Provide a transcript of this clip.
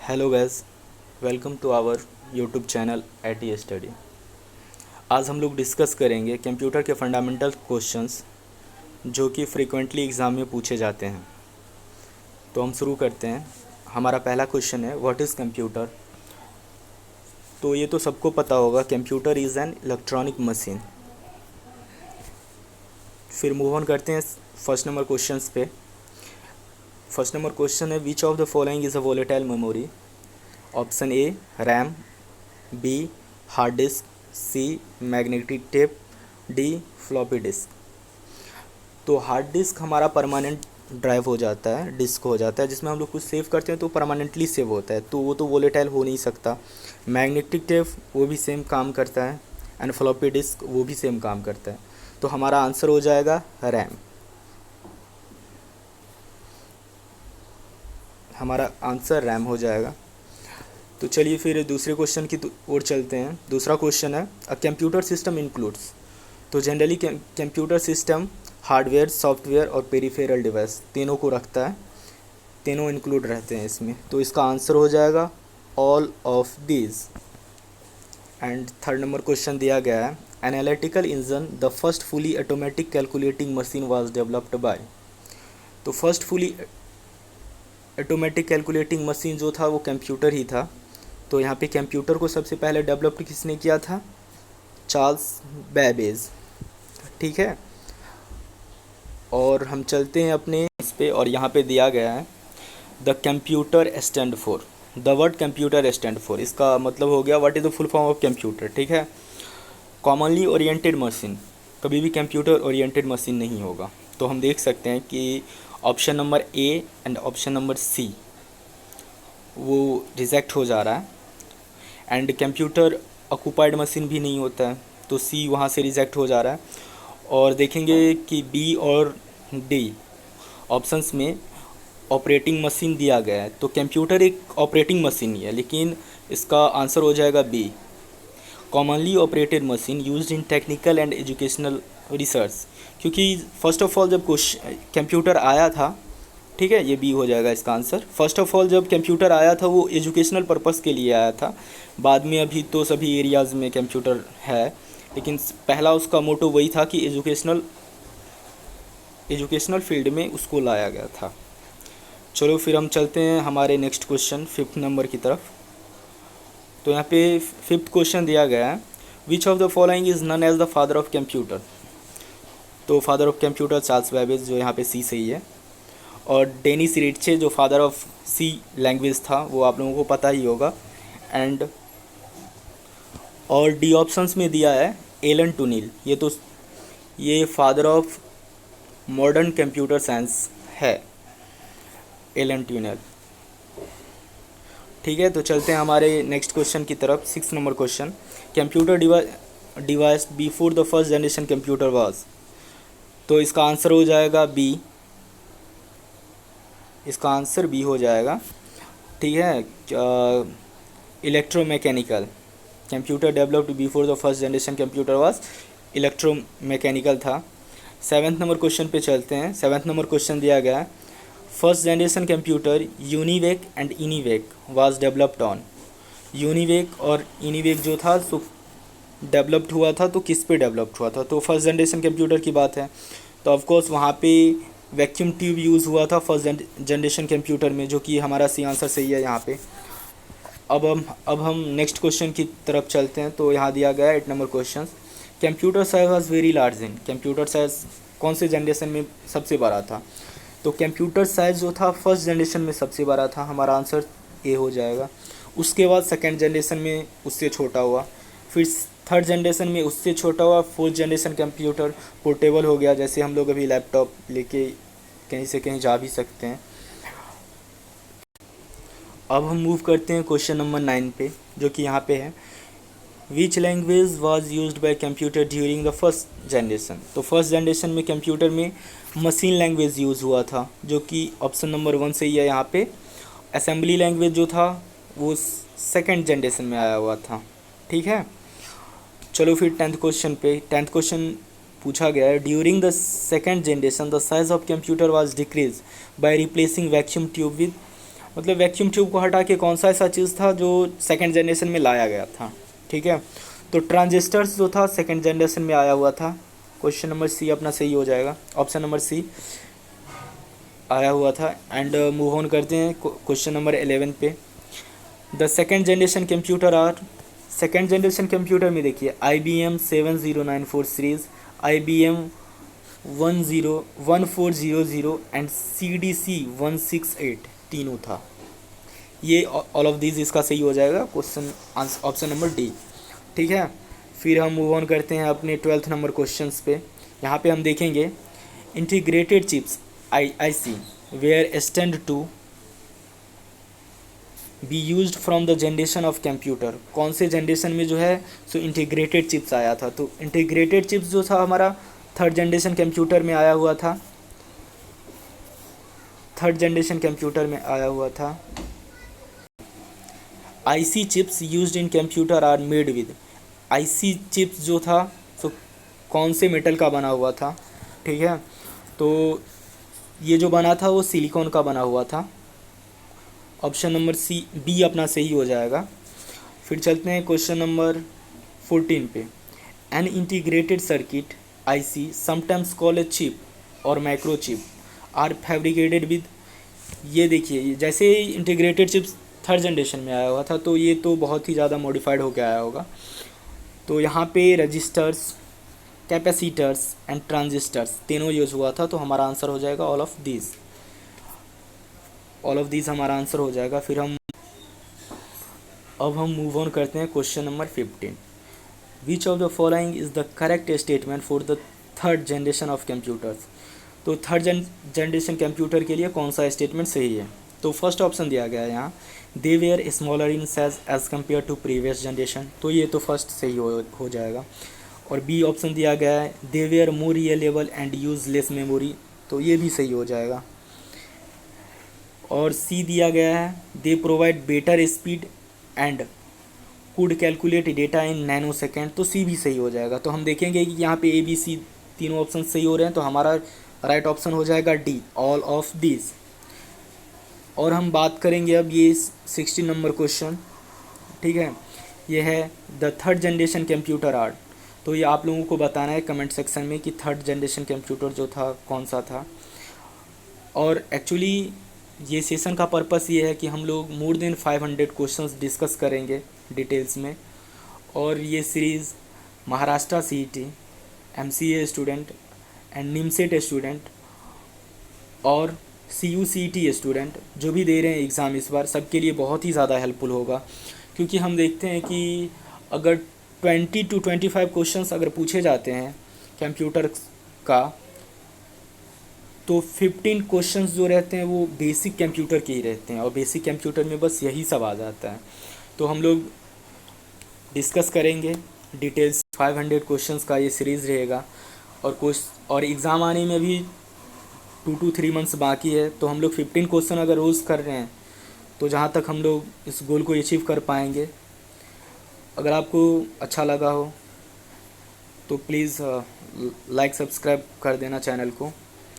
Hello guys, welcome to our YouTube channel IT study. आज हम लोग डिस्कस करेंगे कंप्यूटर के फंडामेंटल क्वेश्चंस जो कि फ्रीक्वेंटली एग्ज़ाम में पूछे जाते हैं। तो हम शुरू करते हैं। हमारा पहला क्वेश्चन है, व्हाट इज़ कंप्यूटर। तो ये तो सबको पता होगा, computer is an electronic machine. फिर मूव ऑन करते हैं फर्स्ट नंबर क्वेश्चंस पे। फर्स्ट नंबर क्वेश्चन है, which of the following is a volatile memory. Option A RAM, B hard disk, C magnetic tape, D floppy disk. तो hard disk हमारा permanent drive हो जाता है, disc हो जाता है जिसमें हम लोग कुछ सेव करते हैं तो परमानेंटली सेव होता है, तो वो तो वोलेटाइल हो नहीं सकता। मैग्नेटिक टेप वो भी सेम काम करता है, एंड फ्लॉपी डिस्क वो भी सेम काम करता है। तो हमारा आंसर हो जाएगा रैम। हमारा आंसर रैम हो जाएगा। तो चलिए फिर दूसरे क्वेश्चन की ओर चलते हैं। दूसरा क्वेश्चन है, अ कंप्यूटर सिस्टम इंक्लूड्स। तो generally computer system hardware, software और पेरिफेरल डिवाइस तीनों को रखता है, तीनों इंक्लूड रहते हैं इसमें। तो इसका आंसर हो जाएगा all of these. And third number question दिया गया है, analytical engine the first fully automatic calculating machine was developed by. तो first fully automatic calculating machine जो था वो कंप्यूटर ही था। तो यहाँ पे कंप्यूटर को सबसे पहले डेवलप किसने किया था? Charles Babbage. ठीक है, और हम चलते हैं अपने इस पे, और यहाँ पे दिया गया है the computer stand for. The word computer stand for, इसका मतलब हो गया what is the full form of computer. ठीक है, कॉमनली ओरिएंटेड मशीन, कभी भी कंप्यूटर ओरिएंटेड मशीन नहीं होगा। तो हम देख सकते हैं कि option number A and option number C वो रिजेक्ट हो जा रहा है, एंड कंप्यूटर ऑक्यूपाइड मशीन भी नहीं होता है, तो सी वहाँ से रिजेक्ट हो जा रहा है। और देखेंगे कि बी और डी ऑप्शंस में ऑपरेटिंग मशीन दिया गया है, तो कंप्यूटर एक ऑपरेटिंग मशीन ही है, लेकिन इसका आंसर हो जाएगा B, commonly operated machine used in technical and educational research. क्योंकि फर्स्ट ऑफ ऑल जब कंप्यूटर आया था, ठीक है, ये बी हो जाएगा इसका आंसर। फर्स्ट ऑफ ऑल जब कंप्यूटर आया था वो एजुकेशनल पर्पस के लिए आया था। बाद में अभी तो सभी एरियाज़ में कंप्यूटर है, लेकिन पहला उसका मोटो वही था कि एजुकेशनल फील्ड में उसको लाया गया था। चलो फिर हम चलते हैं हमारे नेक्स्ट क्वेश्चन, फिफ्थ नंबर की तरफ। तो यहाँ पे फिफ्थ क्वेश्चन दिया गया है, which of the following is known as the father of computer. तो father of computer Charles Babbage, जो यहाँ पे सी सही है। और डेनिस रिट्चे जो फादर ऑफ सी लैंग्वेज था, वो आप लोगों को पता ही होगा। एंड और डी ऑप्शंस में दिया है एलन टूनिल, ये father of modern computer science है, एलन ट्यूनल। ठीक है, तो चलते हैं हमारे नेक्स्ट क्वेश्चन की तरफ। Six number question, computer device before the first generation computer was. तो इसका आंसर हो जाएगा बी, इसका आंसर बी हो जाएगा। ठीक है, electromechanical. Computer developed before the first generation computer was electromechanical था। सेवन्थ नंबर क्वेश्चन पे चलते हैं। सेवन्थ नंबर क्वेश्चन दिया गया है, first generation computer UNIVAC and ENIAC was developed on. UNIVAC और इनिवेक जो था सो डेवलप्ड हुआ था, तो किस पे डेवलप्ड हुआ था? तो फर्स्ट जनरेशन कंप्यूटर की बात है, तो ऑफकोर्स वहाँ पे वैक्यूम ट्यूब यूज़ हुआ था फर्स्ट जनरेशन कंप्यूटर में, जो कि हमारा सी आंसर सही है यहाँ पे। अब हम नेक्स्ट क्वेश्चन की तरफ चलते हैं। तो यहाँ दिया गया है 8 number question, computer size was very large in. Computer size कौन से जनरेशन में सबसे बड़ा था? तो कंप्यूटर साइज जो था फर्स्ट जनरेशन में सबसे बड़ा था, हमारा आंसर ए हो जाएगा। उसके बाद सेकेंड जनरेशन में उससे छोटा हुआ, फिर थर्ड जनरेशन में उससे छोटा हुआ, फोर्थ जनरेशन कंप्यूटर पोर्टेबल हो गया, जैसे हम लोग अभी लैपटॉप लेके कहीं से कहीं जा भी सकते हैं। अब हम मूव करते हैं क्वेश्चन नंबर 9 पे, जो कि यहाँ पे है, which language was used by computer during the first generation. तो फर्स्ट जनरेशन में कंप्यूटर में मशीन लैंग्वेज यूज़ हुआ था, जो कि ऑप्शन नंबर 1 सही है यहाँ पे। असेंबली लैंग्वेज जो था वो सेकेंड जनरेशन में आया हुआ था। ठीक है, चलो फिर 10th क्वेश्चन पे। 10th क्वेश्चन पूछा गया है, during the second generation the size of computer was decrease by replacing vacuum tube with मतलब वैक्यूम ट्यूब को हटा के कौन सा ऐसा चीज़ था जो सेकंड जनरेशन में लाया गया था, ठीक है। तो ट्रांजिस्टर्स जो था सेकंड जनरेशन में आया हुआ था। क्वेश्चन नंबर सी अपना सही हो जाएगा, ऑप्शन नंबर सी आया हुआ था। एंड मूव ऑन करते हैं क्वेश्चन नंबर 11 पे। The second generation computer are, second generation computer में देखिए IBM 7094 series, IBM 1400 and CDC 168 तीनों था। ये ऑल ऑफ दीज इसका सही हो जाएगा, क्वेश्चन ऑप्शन नंबर डी, ठीक है। फिर हम मूव ऑन करते हैं अपने 12th नंबर क्वेश्चंस पे। यहाँ पे हम देखेंगे integrated chips IC were stand to be used from the generation of computer, कौन से जनरेशन में जो है सो इंटीग्रेटेड चिप्स आया था। तो इंटीग्रेटेड चिप्स जो था हमारा थर्ड जनरेशन कंप्यूटर में आया हुआ था, थर्ड जनरेशन कंप्यूटर में आया हुआ था। IC chips used in computer are made with, IC chips जो था तो कौन से मेटल का बना हुआ था, ठीक है। तो ये जो बना था वो सिलिकॉन का बना हुआ था। ऑप्शन नंबर बी अपना सही हो जाएगा। फिर चलते हैं क्वेश्चन नंबर 14 पे। An integrated circuit IC sometimes call a chip और micro chip are fabricated with, ये देखिए जैसे इंटीग्रेटेड चिप्स थर्ड जनरेशन में आया हुआ था तो ये तो बहुत ही ज़्यादा मॉडिफाइड होकर आया होगा। तो यहाँ पे रजिस्टर्स, कैपेसिटर्स एंड ट्रांजिस्टर्स तीनों यूज हुआ था। तो हमारा आंसर हो जाएगा all of these, all of these हमारा आंसर हो जाएगा। फिर अब हम मूव ऑन करते हैं question number 15। Which of the following is the correct statement for the third generation of computers. तो थर्ड जनरेशन कंप्यूटर के लिए कौन सा स्टेटमेंट सही है। तो फर्स्ट ऑप्शन दिया गया है यहाँ, they were smaller in size as compared to previous generation, तो ये तो फर्स्ट सही हो जाएगा। और बी ऑप्शन दिया गया है, they were more reliable and use less memory, तो ये भी सही हो जाएगा। और सी दिया गया है, they provide better speed and could calculate data in nano second, तो सी भी सही हो जाएगा। तो हम देखेंगे कि यहाँ पे ABC तीनों ऑप्शन सही हो रहे हैं, तो हमारा राइट ऑप्शन हो जाएगा डी, ऑल ऑफ दिस। और हम बात करेंगे अब ये 16 नंबर क्वेश्चन, ठीक है। ये है the third generation computer art, तो ये आप लोगों को बताना है कमेंट सेक्शन में कि थर्ड जनरेशन कंप्यूटर जो था कौन सा था। और एक्चुअली ये सेशन का पर्पस ये है कि हम लोग मोर देन 500 क्वेश्चंस डिस्कस करेंगे डिटेल्स में। और ये series Maharashtra CET, MCA student and NIMCET student और CUCET स्टूडेंट जो भी दे रहे हैं एग्ज़ाम इस बार, सबके लिए बहुत ही ज़्यादा हेल्पफुल होगा। क्योंकि हम देखते हैं कि अगर 20 to 25 क्वेश्चंस अगर पूछे जाते हैं कंप्यूटर का, तो 15 क्वेश्चंस जो रहते हैं वो बेसिक कंप्यूटर के ही रहते हैं, और बेसिक कंप्यूटर में बस यही सब आ जाता है। तो हम लोग डिस्कस करेंगे डिटेल्स, 500 क्वेश्चंस का ये सीरीज़ रहेगा। और एग्ज़ाम आने में भी 2 to 3 मंथ्स बाकी है, तो हम लोग 15 क्वेश्चन अगर रोज़ कर रहे हैं तो जहाँ तक हम लोग इस गोल को अचीव कर पाएंगे। अगर आपको अच्छा लगा हो तो प्लीज़ लाइक सब्सक्राइब कर देना चैनल को।